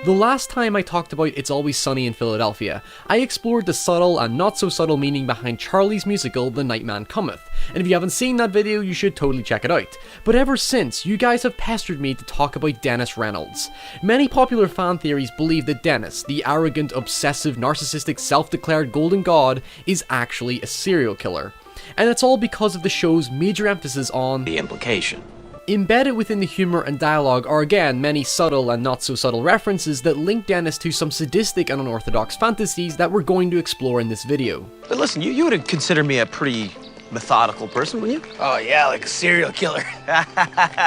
The last time I talked about It's Always Sunny in Philadelphia, I explored the subtle and not so subtle meaning behind Charlie's musical The Nightman Cometh, and if you haven't seen that video, you should totally check it out. But ever since, you guys have pestered me to talk about Dennis Reynolds. Many popular fan theories believe that Dennis, the arrogant, obsessive, narcissistic, self-declared golden god, is actually a serial killer. And it's all because of the show's major emphasis on the implication. Embedded within the humour and dialogue are again many subtle and not so subtle references that link Dennis to some sadistic and unorthodox fantasies that we're going to explore in this video. But listen, you would consider me a pretty methodical person, wouldn't you? Oh yeah, like a serial killer.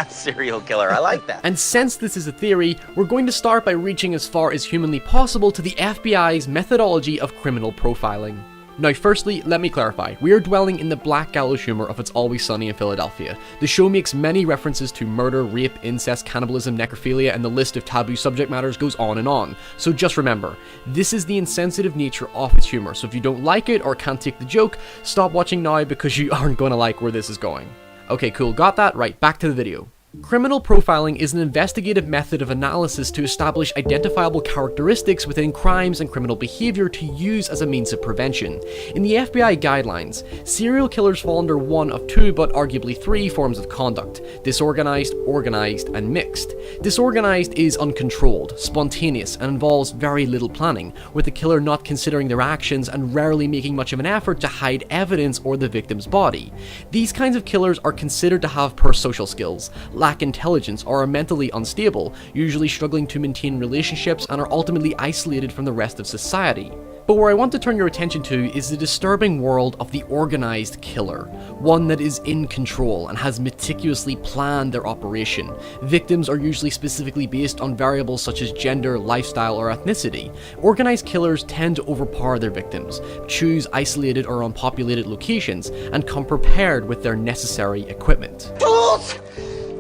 Serial killer, I like that. And since this is a theory, we're going to start by reaching as far as humanly possible to the FBI's methodology of criminal profiling. Now firstly, let me clarify, we are dwelling in the black gallows humour of It's Always Sunny in Philadelphia. The show makes many references to murder, rape, incest, cannibalism, necrophilia, and the list of taboo subject matters goes on and on. So just remember, this is the insensitive nature of its humour, so if you don't like it or can't take the joke, stop watching now because you aren't going to like where this is going. Okay, cool, got that? Right, back to the video. Criminal profiling is an investigative method of analysis to establish identifiable characteristics within crimes and criminal behavior to use as a means of prevention. In the FBI guidelines, serial killers fall under one of two, but arguably three forms of conduct: disorganized, organized, and mixed. Disorganized is uncontrolled, spontaneous, and involves very little planning, with the killer not considering their actions and rarely making much of an effort to hide evidence or the victim's body. These kinds of killers are considered to have poor social skills, lack intelligence, or are mentally unstable, usually struggling to maintain relationships and are ultimately isolated from the rest of society. But where I want to turn your attention to is the disturbing world of the organized killer, one that is in control and has meticulously planned their operation. Victims are usually specifically based on variables such as gender, lifestyle, or ethnicity. Organized killers tend to overpower their victims, choose isolated or unpopulated locations, and come prepared with their necessary equipment. Tools!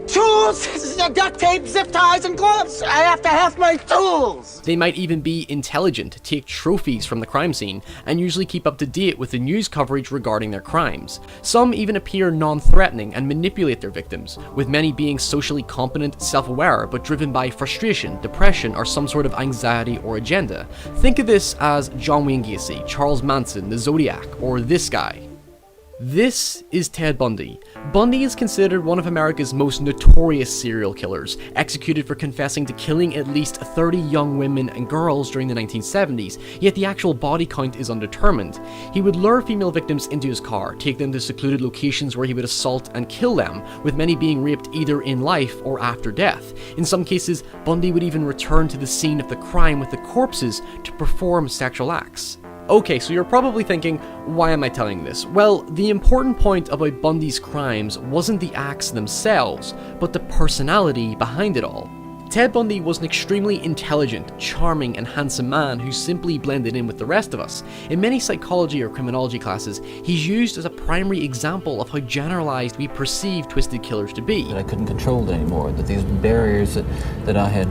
Tools! Duct tape, zip ties, and gloves! I have to have my tools! They might even be intelligent, take trophies from the crime scene, and usually keep up to date with the news coverage regarding their crimes. Some even appear non-threatening and manipulate their victims, with many being socially competent, self-aware, but driven by frustration, depression, or some sort of anxiety or agenda. Think of this as John Wayne Gacy, Charles Manson, the Zodiac, or this guy. This is Ted Bundy. Bundy is considered one of America's most notorious serial killers, executed for confessing to killing at least 30 young women and girls during the 1970s, yet the actual body count is undetermined. He would lure female victims into his car, take them to secluded locations where he would assault and kill them, with many being raped either in life or after death. In some cases, Bundy would even return to the scene of the crime with the corpses to perform sexual acts. Okay, so you're probably thinking, why am I telling this? Well, the important point about Bundy's crimes wasn't the acts themselves, but the personality behind it all. Ted Bundy was an extremely intelligent, charming, and handsome man who simply blended in with the rest of us. In many psychology or criminology classes, he's used as a primary example of how generalized we perceive twisted killers to be. That I couldn't control it anymore, that these barriers that I had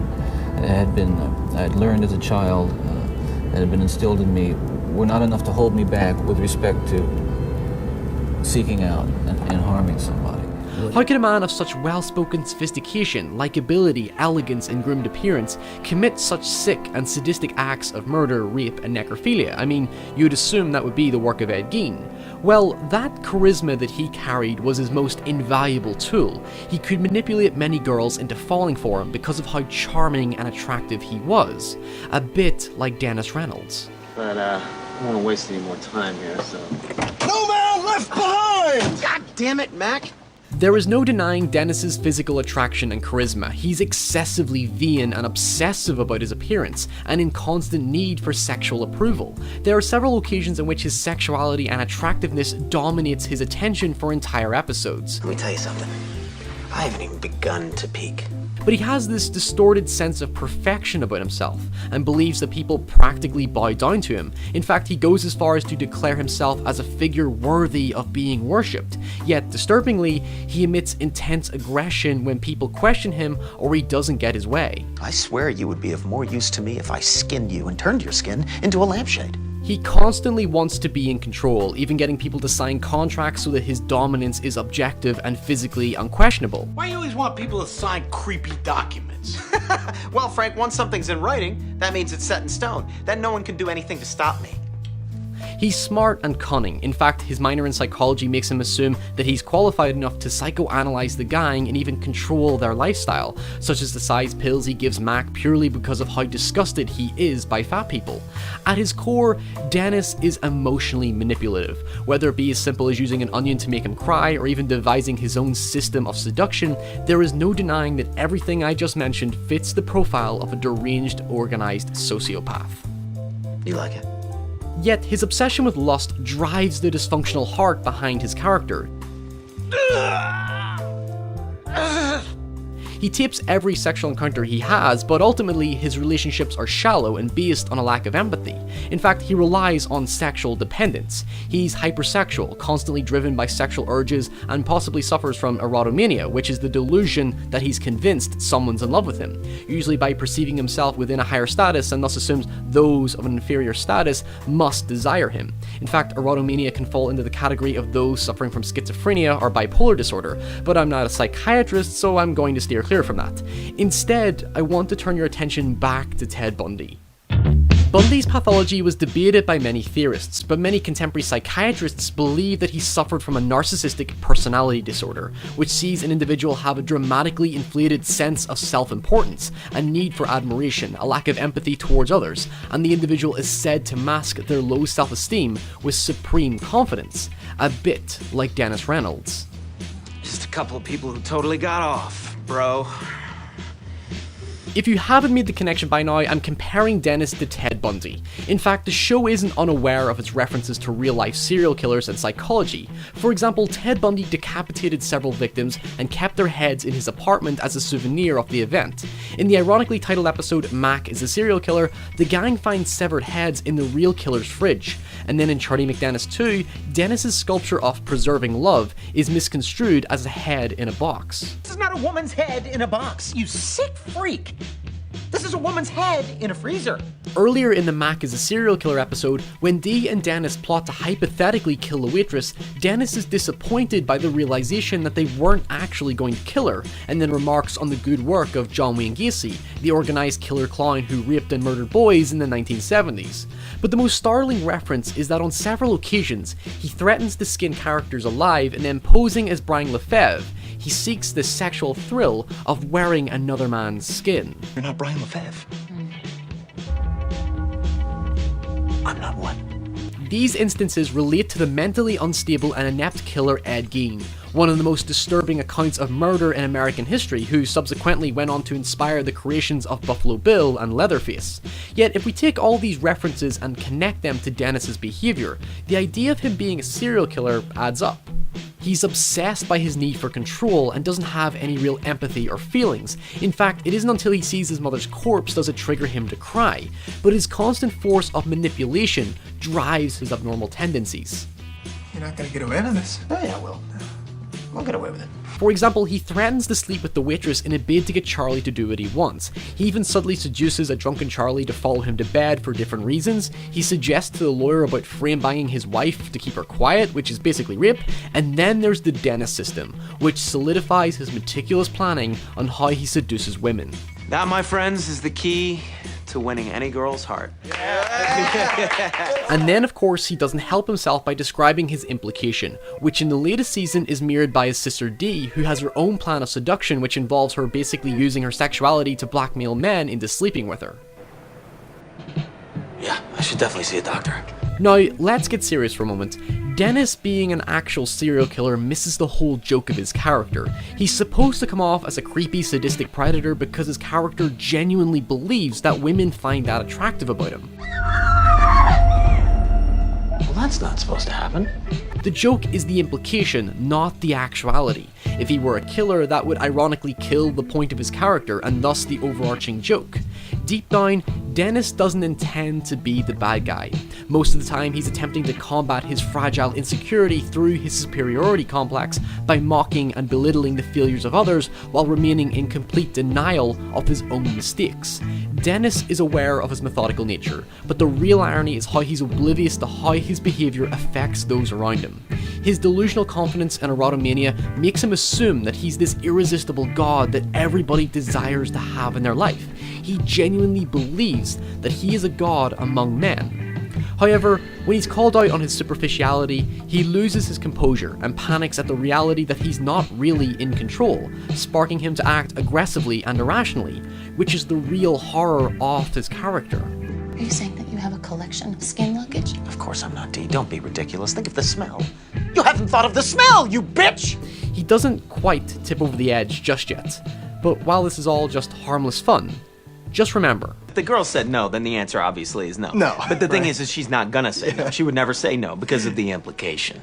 learned as a child, that had been instilled in me, were not enough to hold me back with respect to seeking out and harming somebody. How could a man of such well-spoken sophistication, likability, elegance, and groomed appearance commit such sick and sadistic acts of murder, rape, and necrophilia? I mean, you'd assume that would be the work of Ed Gein. Well, that charisma that he carried was his most invaluable tool. He could manipulate many girls into falling for him because of how charming and attractive he was. A bit like Dennis Reynolds. But, I don't want to waste any more time here, so... No man left behind! God damn it, Mac! There is no denying Dennis's physical attraction and charisma. He's excessively vain and obsessive about his appearance, and in constant need for sexual approval. There are several occasions in which his sexuality and attractiveness dominates his attention for entire episodes. Let me tell you something. I haven't even begun to peak. But he has this distorted sense of perfection about himself, and believes that people practically bow down to him. In fact, he goes as far as to declare himself as a figure worthy of being worshipped. Yet, disturbingly, he emits intense aggression when people question him or he doesn't get his way. I swear you would be of more use to me if I skinned you and turned your skin into a lampshade. He constantly wants to be in control, even getting people to sign contracts so that his dominance is objective and physically unquestionable. Why do you always want people to sign creepy documents? Well, Frank, once something's in writing, that means it's set in stone. Then no one can do anything to stop me. He's smart and cunning. In fact, his minor in psychology makes him assume that he's qualified enough to psychoanalyze the gang and even control their lifestyle, such as the size pills he gives Mac purely because of how disgusted he is by fat people. At his core, Dennis is emotionally manipulative, whether it be as simple as using an onion to make him cry or even devising his own system of seduction. There is no denying that everything I just mentioned fits the profile of a deranged, organized sociopath. You like it? Yet, his obsession with lust drives the dysfunctional heart behind his character. He tapes every sexual encounter he has, but ultimately his relationships are shallow and based on a lack of empathy. In fact, he relies on sexual dependence. He's hypersexual, constantly driven by sexual urges, and possibly suffers from erotomania, which is the delusion that he's convinced someone's in love with him, usually by perceiving himself within a higher status and thus assumes those of an inferior status must desire him. In fact, erotomania can fall into the category of those suffering from schizophrenia or bipolar disorder, but I'm not a psychiatrist, so I'm going to steer clear from that. Instead, I want to turn your attention back to Ted Bundy. Bundy's pathology was debated by many theorists, but many contemporary psychiatrists believe that he suffered from a narcissistic personality disorder, which sees an individual have a dramatically inflated sense of self-importance, a need for admiration, a lack of empathy towards others, and the individual is said to mask their low self-esteem with supreme confidence, a bit like Dennis Reynolds. Just a couple of people who totally got off, bro. If you haven't made the connection by now, I'm comparing Dennis to Ted Bundy. In fact, the show isn't unaware of its references to real-life serial killers and psychology. For example, Ted Bundy decapitated several victims and kept their heads in his apartment as a souvenir of the event. In the ironically titled episode Mac is a Serial Killer, the gang finds severed heads in the real killer's fridge. And then in Charlie McDennis 2, Dennis's sculpture of preserving love is misconstrued as a head in a box. This is not a woman's head in a box, you sick freak. This is a woman's head in a freezer. Earlier in the Mac is a Serial Killer episode, when Dee and Dennis plot to hypothetically kill the waitress, Dennis is disappointed by the realization that they weren't actually going to kill her, and then remarks on the good work of John Wayne Gacy, the organized killer clown who raped and murdered boys in the 1970s. But the most startling reference is that on several occasions, he threatens to skin characters alive, and then posing as Brian Lefebvre, he seeks the sexual thrill of wearing another man's skin. You're not Brian Lefebvre. I'm not one. These instances relate to the mentally unstable and inept killer Ed Gein, one of the most disturbing accounts of murder in American history, who subsequently went on to inspire the creations of Buffalo Bill and Leatherface. Yet if we take all these references and connect them to Dennis's behaviour, the idea of him being a serial killer adds up. He's obsessed by his need for control and doesn't have any real empathy or feelings. In fact, it isn't until he sees his mother's corpse does it trigger him to cry, but his constant force of manipulation drives his abnormal tendencies. You're not gonna get away with this. Oh yeah, I will. I'll get away with it. For example, he threatens to sleep with the waitress in a bid to get Charlie to do what he wants. He even subtly seduces a drunken Charlie to follow him to bed for different reasons. He suggests to the lawyer about frame banging his wife to keep her quiet, which is basically rape. And then there's the Dennis system, which solidifies his meticulous planning on how he seduces women. That, my friends, is the key to winning any girl's heart. And then, of course, he doesn't help himself by describing his implication, which in the latest season is mirrored by his sister Dee, who has her own plan of seduction, which involves her basically using her sexuality to blackmail men into sleeping with her. Yeah, I should definitely see a doctor. Now, let's get serious for a moment. Dennis being an actual serial killer misses the whole joke of his character. He's supposed to come off as a creepy, sadistic predator because his character genuinely believes that women find that attractive about him. Well, that's not supposed to happen. The joke is the implication, not the actuality. If he were a killer, that would ironically kill the point of his character and thus the overarching joke. Deep down, Dennis doesn't intend to be the bad guy. Most of the time, he's attempting to combat his fragile insecurity through his superiority complex by mocking and belittling the failures of others while remaining in complete denial of his own mistakes. Dennis is aware of his methodical nature, but the real irony is how he's oblivious to how his behaviour affects those around him. His delusional confidence and erotomania makes him assume that he's this irresistible god that everybody desires to have in their life. He genuinely believes that he is a god among men. However, when he's called out on his superficiality, he loses his composure and panics at the reality that he's not really in control, sparking him to act aggressively and irrationally, which is the real horror of his character. Are you saying that you have a collection of skin luggage? Of course I'm not, Dee. Don't be ridiculous. Think of the smell. You haven't thought of the smell, you bitch! He doesn't quite tip over the edge just yet, but while this is all just harmless fun, just remember. If the girl said no, then the answer obviously is no. No, But the thing right. is she's not gonna say no. She would never say no because of the implication.